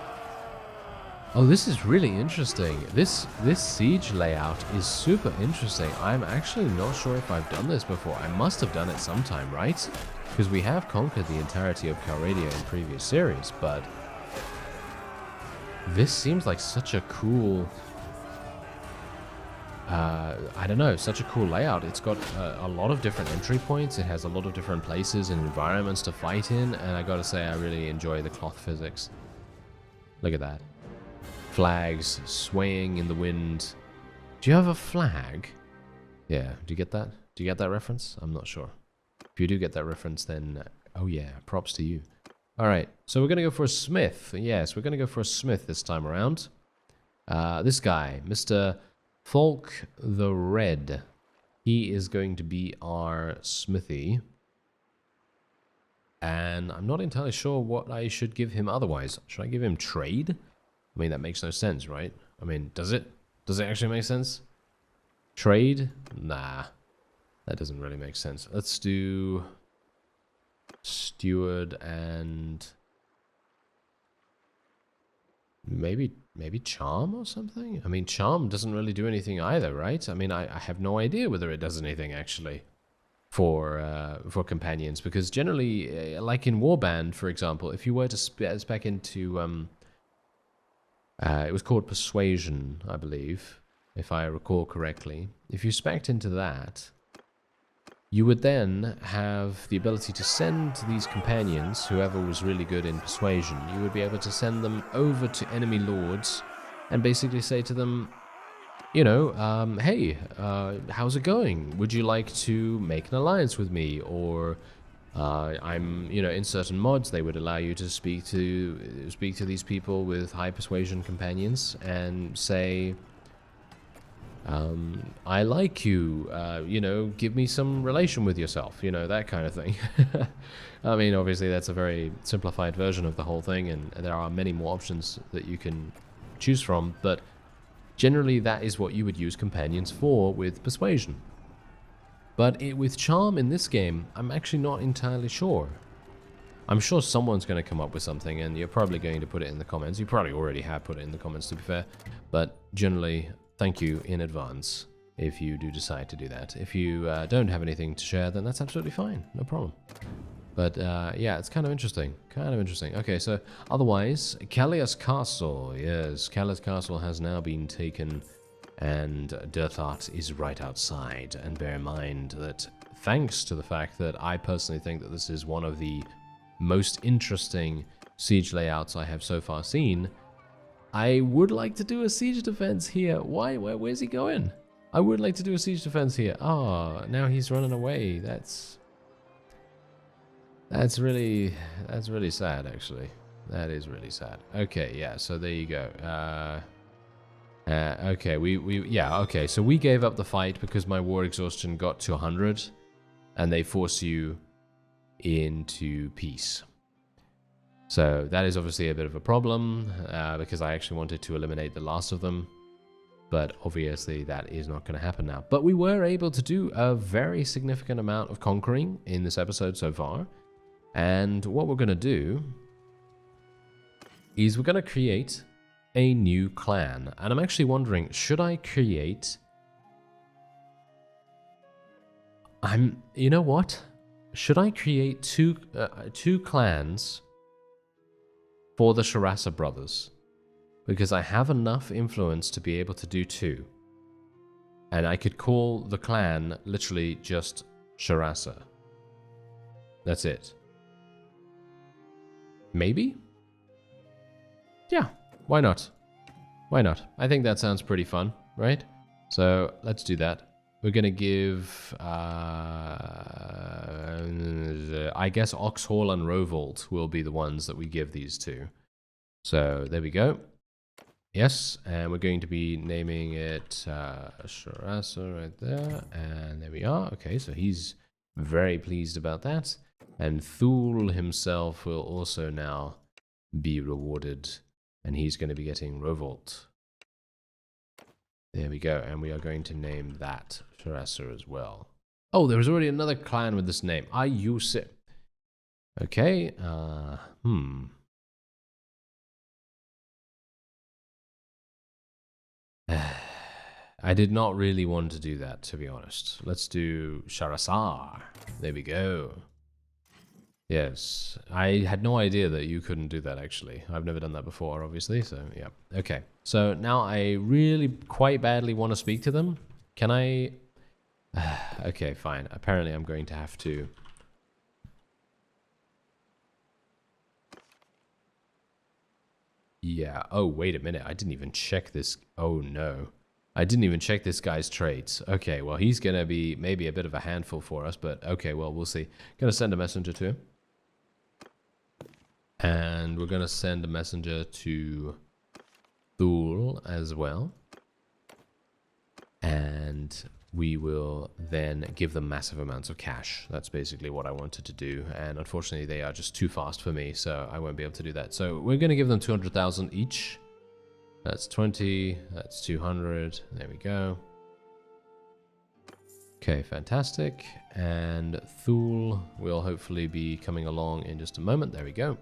Oh, this is really interesting. This siege layout is super interesting. I'm actually not sure if I've done this before. I must have done it sometime, right? Because we have conquered the entirety of Calradia in previous series, but this seems like such a cool, I don't know, such a cool layout. It's got a lot of different entry points. It has a lot of different places and environments to fight in, and I gotta say, I really enjoy the cloth physics. Look at that. Flags swaying in the wind. Do you have a flag? Yeah, do you get that? Do you get that reference? I'm not sure. If you do get that reference, then, oh yeah, props to you. Alright, so we're gonna go for a smith. Yes, we're gonna go for a smith this time around. This guy, Mr. Falk the Red. He is going to be our smithy. And I'm not entirely sure what I should give him otherwise. Should I give him trade? I mean, that makes no sense, right? I mean, does it? Does it actually make sense? Trade? Nah. That doesn't really make sense. Let's do steward and maybe charm or something? I mean, charm doesn't really do anything either, right? I mean, I have no idea whether it does anything actually for companions, because generally, like in Warband, for example, if you were to spec into it was called Persuasion, I believe, if I recall correctly. If you spec'd into that, you would then have the ability to send these companions, whoever was really good in Persuasion, you would be able to send them over to enemy lords and basically say to them, you know, hey, how's it going? Would you like to make an alliance with me? Or I'm, you know, in certain mods, they would allow you to speak to these people with high persuasion companions and say, I like you, you know, give me some relation with yourself, you know, that kind of thing. I mean, obviously that's a very simplified version of the whole thing, and there are many more options that you can choose from, but generally that is what you would use companions for with persuasion. But with charm in this game, I'm actually not entirely sure. I'm sure someone's going to come up with something, and you're probably going to put it in the comments. You probably already have put it in the comments, to be fair, but generally, thank you in advance if you do decide to do that. If you don't have anything to share, then that's absolutely fine. No problem. But yeah, it's kind of interesting. Okay, so otherwise, Callias Castle. Yes, Callias Castle has now been taken, and Derthert is right outside. And bear in mind that thanks to the fact that I personally think that this is one of the most interesting siege layouts I have so far seen, I would like to do a siege defense here. Why? Where's he going? I would like to do a siege defense here. Ah, now he's running away. That's That's really sad, actually. That is really sad. Okay, yeah, so there you go. Okay, yeah, okay, so we gave up the fight because my war exhaustion got to 100, and they force you into peace. So that is obviously a bit of a problem, because I actually wanted to eliminate the last of them, but obviously that is not going to happen now. But we were able to do a very significant amount of conquering in this episode so far, and what we're going to do is we're going to create a new clan. And I'm actually wondering, should I create... You know what? Should I create two clans for the Sharasa brothers? Because I have enough influence to be able to do two. And I could call the clan literally just Sharasa. That's it. Maybe? Yeah, why not? Why not? I think that sounds pretty fun, right? So let's do that. We're gonna give, I guess Oxhall and Rovolt will be the ones that we give these to. So there we go. Yes, and we're going to be naming it Sharasa right there, and there we are. Okay, so he's very pleased about that. And Thule himself will also now be rewarded, and he's going to be getting Rovolt. There we go, and we are going to name that Sharasa as well. Oh, there was already another clan with this name. I use it. Okay, I did not really want to do that, to be honest. Let's do Sharasa. There we go. Yes, I had no idea that you couldn't do that, actually. I've never done that before, obviously, so yeah. Okay, so now I really quite badly want to speak to them. Can I... okay, fine. Apparently I'm going to have to... Yeah, oh, wait a minute. I didn't even check this. Oh, no. I didn't even check this guy's traits. Okay, well, he's going to be maybe a bit of a handful for us, but okay, well, we'll see. Going to send a messenger to him. And we're going to send a messenger to Thule as well. And we will then give them massive amounts of cash. That's basically what I wanted to do. And unfortunately, they are just too fast for me, so I won't be able to do that. So we're going to give them 200,000 each. That's 20. That's 200. There we go. Okay, fantastic. And Thule will hopefully be coming along in just a moment. There we go.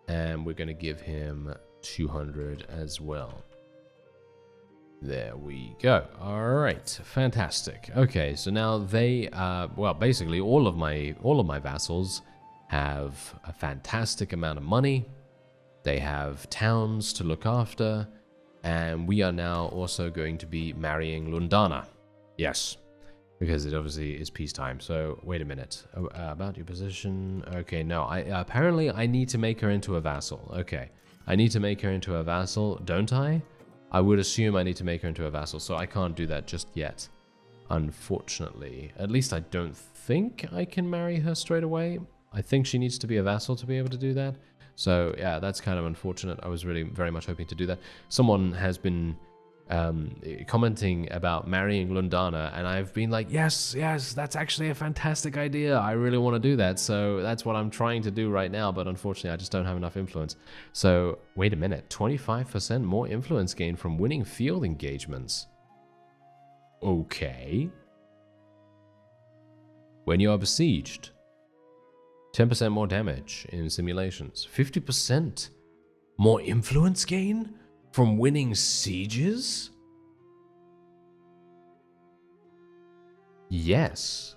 And we're going to give him 200 as well. There we go. All right, fantastic. Okay, so now they, well, basically all of my vassals have a fantastic amount of money. They have towns to look after, and we are now also going to be marrying Lundana. Yes, because it obviously is peacetime. So wait a minute. About your position. Okay, no. Apparently I need to make her into a vassal. Okay, I need to make her into a vassal, don't I? I would assume I need to make her into a vassal, so I can't do that just yet, unfortunately. At least I don't think I can marry her straight away. I think she needs to be a vassal to be able to do that. So yeah, that's kind of unfortunate. I was really very much hoping to do that. Someone has been commenting about marrying Lundana, and I've been like, yes, that's actually a fantastic idea. I really want to do that. So that's what I'm trying to do right now, but unfortunately I just don't have enough influence. So wait a minute, 25% more influence gain from winning field engagements. Okay. When you are besieged, 10% more damage in simulations, 50% more influence gain from winning sieges? Yes.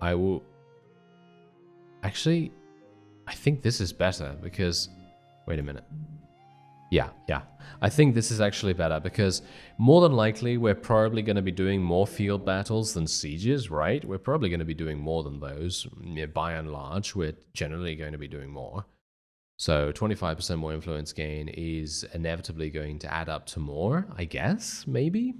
I will... Actually, I think this is better because... Wait a minute. Yeah. I think this is actually better because more than likely we're probably going to be doing more field battles than sieges, right? We're probably going to be doing more than those. By and large, we're generally going to be doing more. So 25% more influence gain is inevitably going to add up to more, I guess, maybe?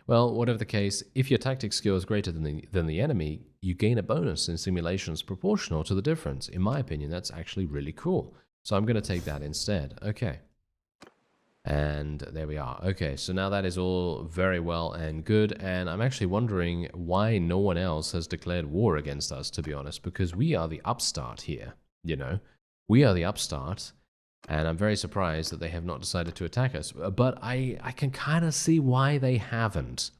Well, whatever the case, if your tactic skill is greater than the enemy, you gain a bonus in simulations proportional to the difference. In my opinion, that's actually really cool. So I'm going to take that instead. Okay. And there we are. Okay, so now that is all very well and good, and I'm actually wondering why no one else has declared war against us, to be honest, because we are the upstart here, you know? We are the upstart, and I'm very surprised that they have not decided to attack us, but I can kind of see why they haven't.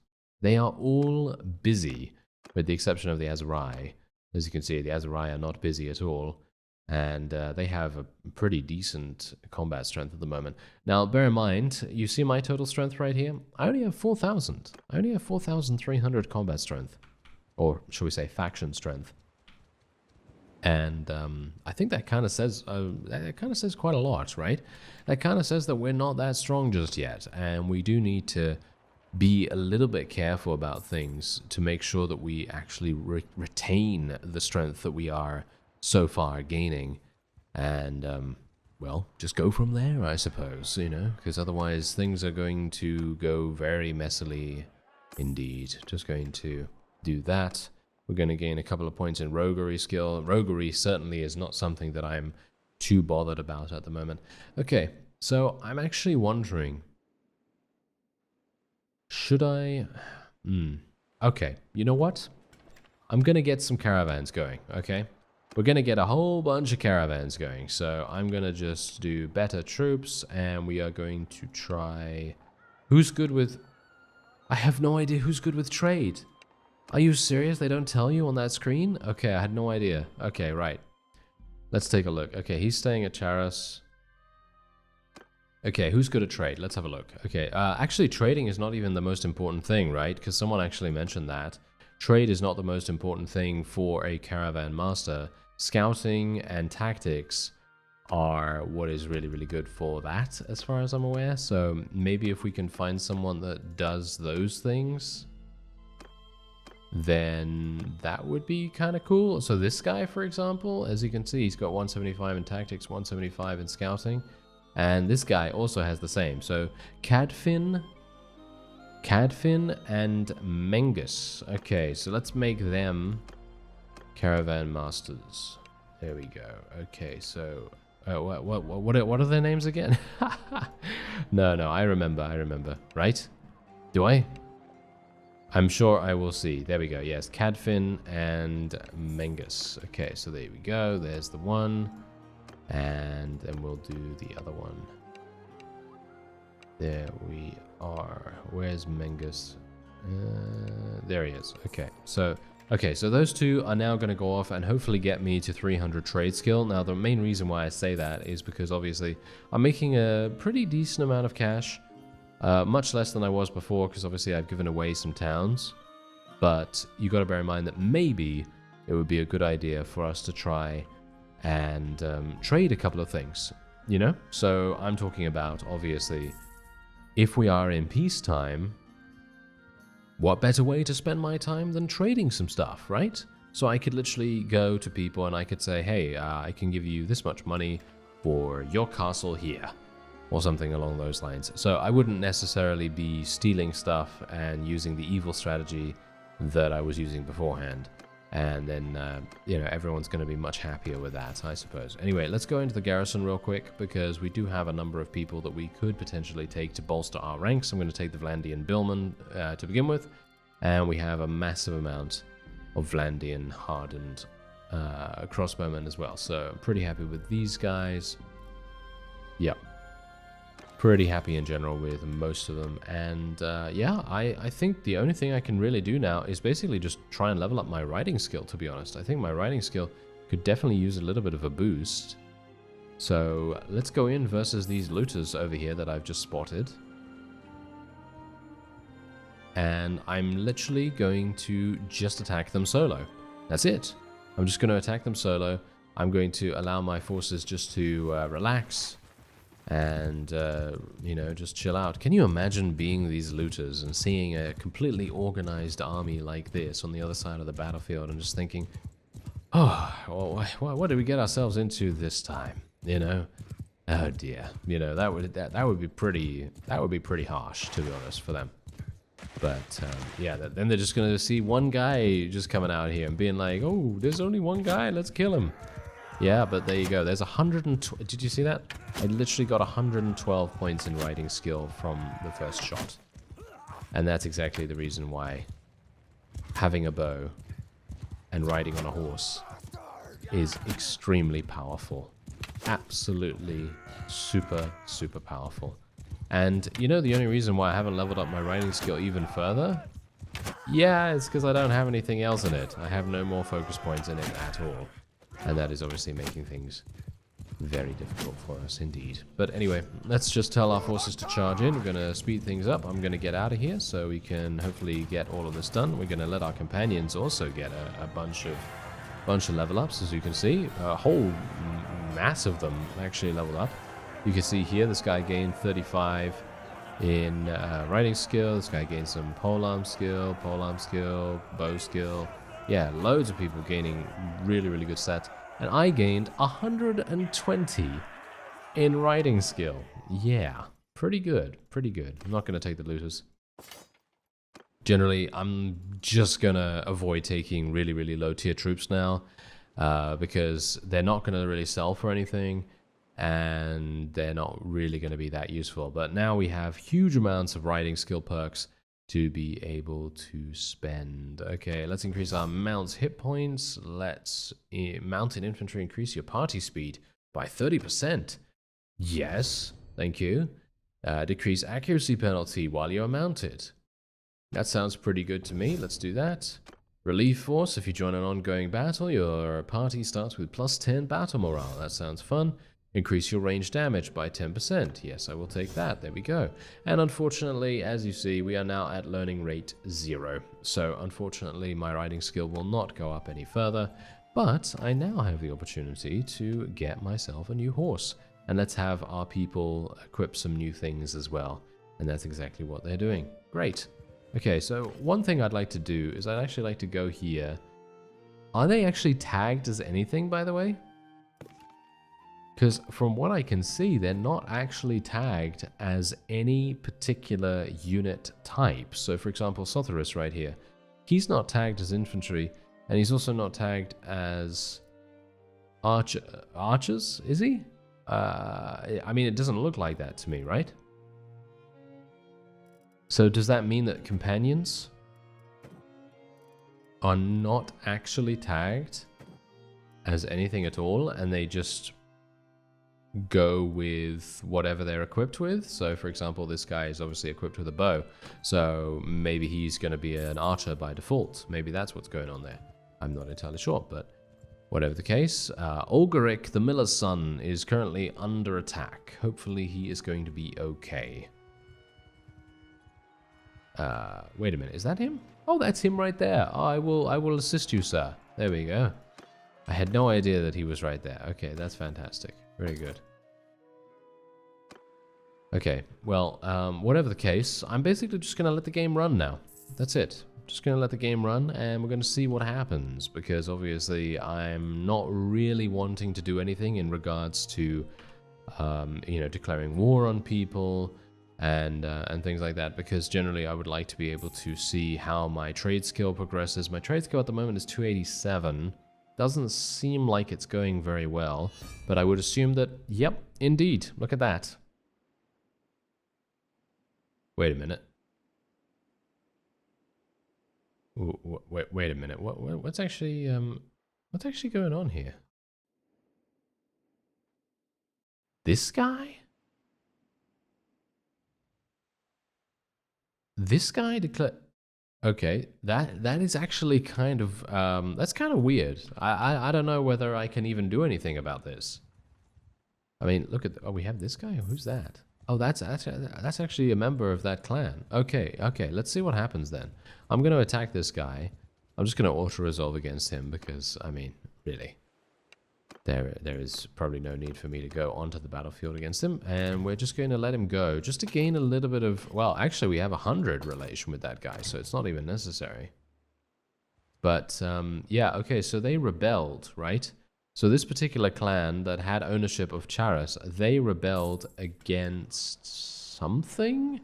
They are all busy, with the exception of the Azurai. As you can see, the Azurai are not busy at all. And they have a pretty decent combat strength at the moment. Now, bear in mind, you see my total strength right here? I only have 4,000. I only have 4,300 combat strength. Or, shall we say, faction strength. And I think that kind of says quite a lot, right? That kind of says that we're not that strong just yet. And we do need to be a little bit careful about things to make sure that we actually retain the strength that we are so far gaining, and well, just go from there, I suppose, you know, because otherwise things are going to go very messily indeed. Just going to do that. We're going to gain a couple of points in roguery skill. Roguery certainly is not something that I'm too bothered about at the moment. Okay, so I'm actually wondering, should I... Okay, you know what? I'm going to get some caravans going, okay? We're going to get a whole bunch of caravans going, so I'm going to just do better troops, and we are going to try... Who's good with... I have no idea who's good with trade. Are you serious? They don't tell you on that screen? Okay, I had no idea. Okay, right. Let's take a look. Okay, he's staying at Charas. Okay, who's good at trade? Let's have a look. Okay, actually trading is not even the most important thing, right? Because someone actually mentioned that. Trade is not the most important thing for a caravan master. Scouting and tactics are what is really, really good for that, as far as I'm aware. So maybe if we can find someone that does those things, then that would be kind of cool. So this guy, for example, as you can see, he's got 175 in tactics, 175 in scouting. And this guy also has the same. So Cadfin and Mengus. Okay, so let's make them caravan masters. There we go. Okay, so what are their names again? No, I remember. Right? Do I? I'm sure I will see. There we go. Yes, Cadfin and Mengus. Okay, so there we go. There's the one. And then we'll do the other one. There we are. Where's Mengus? There he is. Okay, so those two are now going to go off and hopefully get me to 300 trade skill. Now, the main reason why I say that is because obviously I'm making a pretty decent amount of cash. Much less than I was before, because obviously I've given away some towns. But you got to bear in mind that maybe it would be a good idea for us to try and trade a couple of things, you know? So I'm talking about, obviously, if we are in peacetime, what better way to spend my time than trading some stuff, right? So I could literally go to people and I could say, hey, I can give you this much money for your castle here, or something along those lines. So I wouldn't necessarily be stealing stuff and using the evil strategy that I was using beforehand. And then, you know, everyone's going to be much happier with that, I suppose. Anyway, let's go into the garrison real quick, because we do have a number of people that we could potentially take to bolster our ranks. I'm going to take the Vlandian Billman to begin with, and we have a massive amount of Vlandian hardened crossbowmen as well. So I'm pretty happy with these guys. Yep. Pretty happy in general with most of them, and yeah, I think the only thing I can really do now is basically just try and level up my riding skill, to be honest. I think my riding skill could definitely use a little bit of a boost. So let's go in versus these looters over here that I've just spotted. And I'm literally going to just attack them solo. That's it. I'm just going to attack them solo. I'm going to allow my forces just to relax and, you know, just chill out. Can you imagine being these looters and seeing a completely organized army like this on the other side of the battlefield and just thinking, oh, well, what did we get ourselves into this time? you know? Oh dear, you know, that would be pretty harsh, to be honest, for them. But yeah, then they're just gonna see one guy just coming out here and being like, oh, there's only one guy, let's kill him. Yeah, but there you go. There's 112. Did you see that? I literally got 112 points in riding skill from the first shot. And that's exactly the reason why having a bow and riding on a horse is extremely powerful. Absolutely super, super powerful. And you know the only reason why I haven't leveled up my riding skill even further? Yeah, it's because I don't have anything else in it. I have no more focus points in it at all. And that is obviously making things very difficult for us indeed. But anyway, let's just tell our forces to charge in. We're going to speed things up. I'm going to get out of here so we can hopefully get all of this done. We're going to let our companions also get a bunch of level ups, as you can see. A whole mass of them actually leveled up. You can see here this guy gained 35 in riding skill. This guy gained some polearm skill, bow skill. Yeah, loads of people gaining really, really good stats. And I gained 120 in riding skill. Yeah, pretty good, pretty good. I'm not going to take the looters. Generally, I'm just going to avoid taking really, really low tier troops now. Because they're not going to really sell for anything. And they're not really going to be that useful. But now we have huge amounts of riding skill perks to be able to spend. Okay, let's increase our mount's hit points. Let's mounted infantry increase your party speed by 30%. Yes, thank you. Decrease accuracy penalty while you're mounted. That sounds pretty good to me. Let's do that. Relief force. If you join an ongoing battle, your party starts with +10 battle morale. That sounds fun. Increase your range damage by 10%. Yes, I will take that. There we go. And unfortunately, as you see, we are now at learning rate 0. So unfortunately, my riding skill will not go up any further. But I now have the opportunity to get myself a new horse. And let's have our people equip some new things as well. And that's exactly what they're doing. Great. Okay, so one thing I'd like to do is I'd actually like to go here. Are they actually tagged as anything, by the way? Because from what I can see, they're not actually tagged as any particular unit type. So for example, Sotherus right here, he's not tagged as infantry, and he's also not tagged as archers, is he? I mean, it doesn't look like that to me, right? So does that mean that companions are not actually tagged as anything at all, and they just go with whatever they're equipped with? So for example, this guy is obviously equipped with a bow, so maybe he's going to be an archer by default. Maybe that's what's going on there. I'm not entirely sure, but whatever the case, Olgeric, the miller's son, is currently under attack. Hopefully he is going to be okay. Wait a minute, is that him? Oh, that's him right there. I will assist you, sir. There we go. I had no idea that he was right there. Okay, that's fantastic. Very good. Okay, well, whatever the case, I'm basically just going to let the game run now. That's it. Just going to let the game run, and we're going to see what happens, because obviously I'm not really wanting to do anything in regards to, you know, declaring war on people and things like that, because generally I would like to be able to see how my trade skill progresses. My trade skill at the moment is 287. Doesn't seem like it's going very well, but I would assume that, yep, indeed, look at that. Wait a minute. Wait a minute. What's actually going on here? This guy? This guy declared. Okay, that is actually kind of that's kind of weird. I don't know whether I can even do anything about this. I mean, look at we have this guy. Who's that? Oh, that's actually a member of that clan. Okay, let's see what happens then. I'm going to attack this guy. I'm just going to auto-resolve against him because, I mean, really. There is probably no need for me to go onto the battlefield against him. And we're just going to let him go just to gain a little bit of... Well, actually, we have 100 relation with that guy, so it's not even necessary. But, yeah, okay, so they rebelled, right? So this particular clan that had ownership of Charis, they rebelled against something?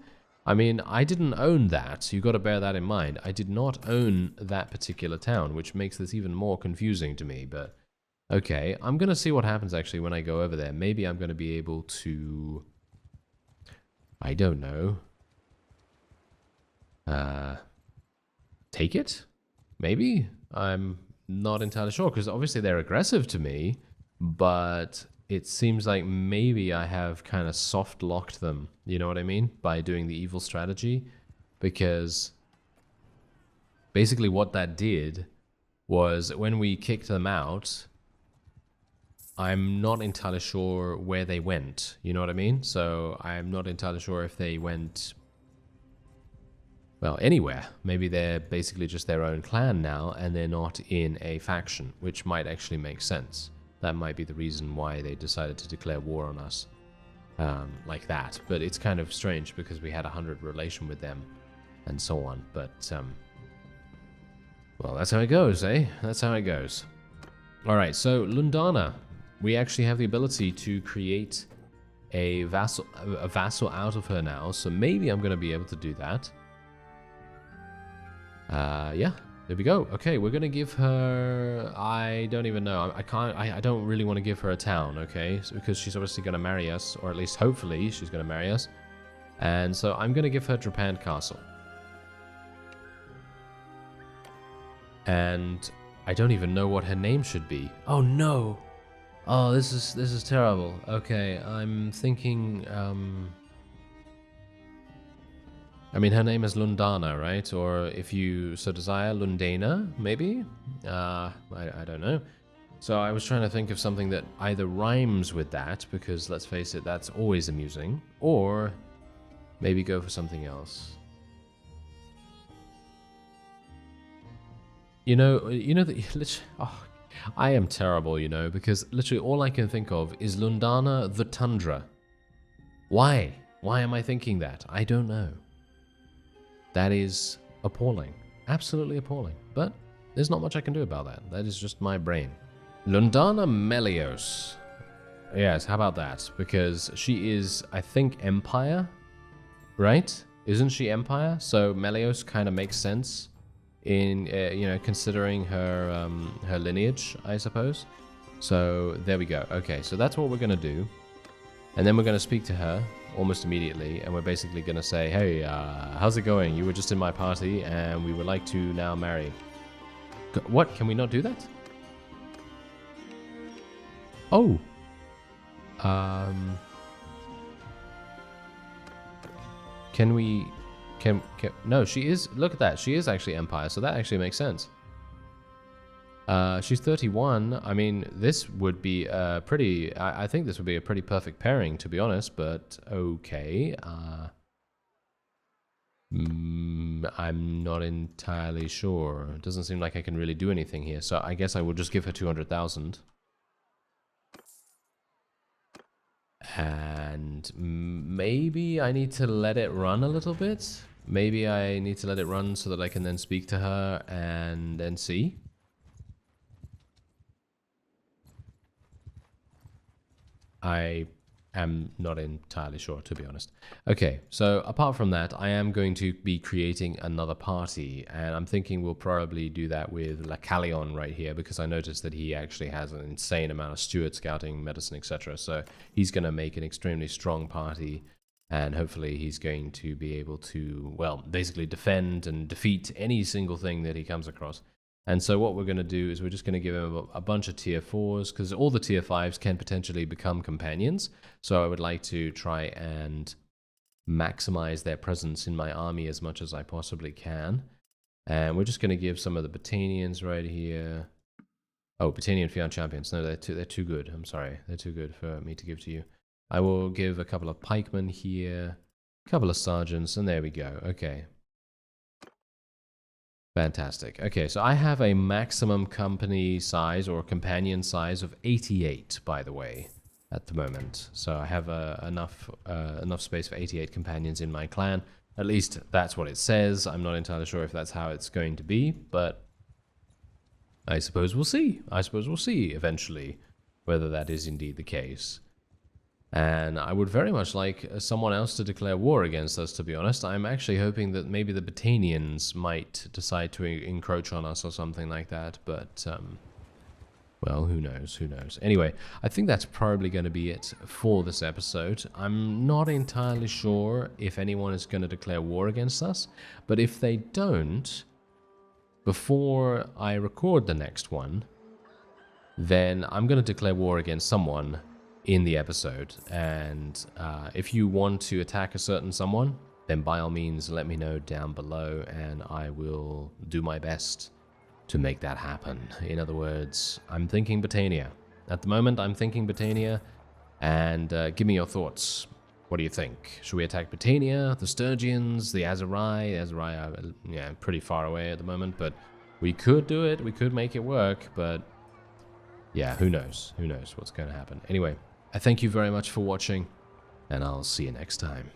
I mean, I didn't own that. You got to bear that in mind. I did not own that particular town, which makes this even more confusing to me, but okay. I'm going to see what happens actually when I go over there. Maybe I'm going to be able to, I don't know, take it? Maybe? I'm not entirely sure, because obviously they're aggressive to me, but it seems like maybe I have kind of soft locked them, you know what I mean, by doing the evil strategy, because basically what that did was when we kicked them out, I'm not entirely sure where they went, you know what I mean? So I'm not entirely sure if they went, well, anywhere. Maybe they're basically just their own clan now, and they're not in a faction, which might actually make sense. That might be the reason why they decided to declare war on us like that. But it's kind of strange because we had 100 relation with them and so on. But, well, that's how it goes, eh? That's how it goes. All right, so Lundana. We actually have the ability to create a vassal out of her now, so maybe I'm going to be able to do that. Yeah, there we go. Okay, we're gonna give her, I don't even know, I don't really want to give her a town, okay, so, because she's obviously gonna marry us, or at least hopefully she's gonna marry us, and so I'm gonna give her Drepand Castle. And I don't even know what her name should be. Oh no! Oh, this is terrible. Okay, I'm thinking, I mean, her name is Lundana, right? Or if you so desire, Lundana, maybe? I don't know. So I was trying to think of something that either rhymes with that, because let's face it, that's always amusing, or maybe go for something else. You know that, oh, I am terrible, you know, because literally all I can think of is Lundana the Tundra. Why? Why am I thinking that? I don't know. That is appalling. Absolutely appalling. But there's not much I can do about that. That is just my brain. Lundana Melios. Yes, how about that? Because she is, I think, Empire, right? Isn't she Empire? So Melios kind of makes sense in, you know, considering her her lineage, I suppose. So there we go. Okay, so that's what we're going to do. And then we're going to speak to her almost immediately, and we're basically going to say, hey, how's it going? You were just in my party, and we would like to now marry. What? Can we not do that? Oh. Can we... No, she is... Look at that. She is actually Empire, so that actually makes sense. She's 31. I mean, this would be pretty... I think this would be a pretty perfect pairing, to be honest, but okay. I'm not entirely sure. It doesn't seem like I can really do anything here, so I guess I will just give her 200,000. And maybe I need to let it run a little bit. Maybe I need to let it run so that I can then speak to her and then see. I am not entirely sure, to be honest. Okay, so apart from that, I am going to be creating another party, and I'm thinking we'll probably do that with Lacalion right here, because I noticed that he actually has an insane amount of steward, scouting, medicine, etc. So he's going to make an extremely strong party, and hopefully he's going to be able to, well, basically defend and defeat any single thing that he comes across. And so what we're going to do is we're just going to give him a bunch of tier 4s, because all the tier 5s can potentially become companions. So I would like to try and maximize their presence in my army as much as I possibly can. And we're just going to give some of the Botanians right here. Oh, Botanian Fian Champions. No, they're too good. I'm sorry. They're too good for me to give to you. I will give a couple of pikemen here, a couple of sergeants, and there we go. Okay. Fantastic. Okay, so I have a maximum company size or companion size of 88, by the way, at the moment. So I have enough space for 88 companions in my clan. At least that's what it says. I'm not entirely sure if that's how it's going to be, but I suppose we'll see. I suppose we'll see eventually whether that is indeed the case. And I would very much like someone else to declare war against us, to be honest. I'm actually hoping that maybe the Botanians might decide to encroach on us or something like that, but, well, who knows, who knows. Anyway, I think that's probably going to be it for this episode. I'm not entirely sure if anyone is going to declare war against us, but if they don't, before I record the next one, then I'm going to declare war against someone in the episode, and if you want to attack a certain someone, then by all means let me know down below and I will do my best to make that happen. In other words, I'm thinking Botania. At the moment I'm thinking Botania, and give me your thoughts. What do you think? Should we attack Botania, the Sturgians, the Azurai? Azurai are, yeah, pretty far away at the moment, but we could do it, we could make it work, but yeah, who knows? Who knows what's going to happen? Anyway, I thank you very much for watching, and I'll see you next time.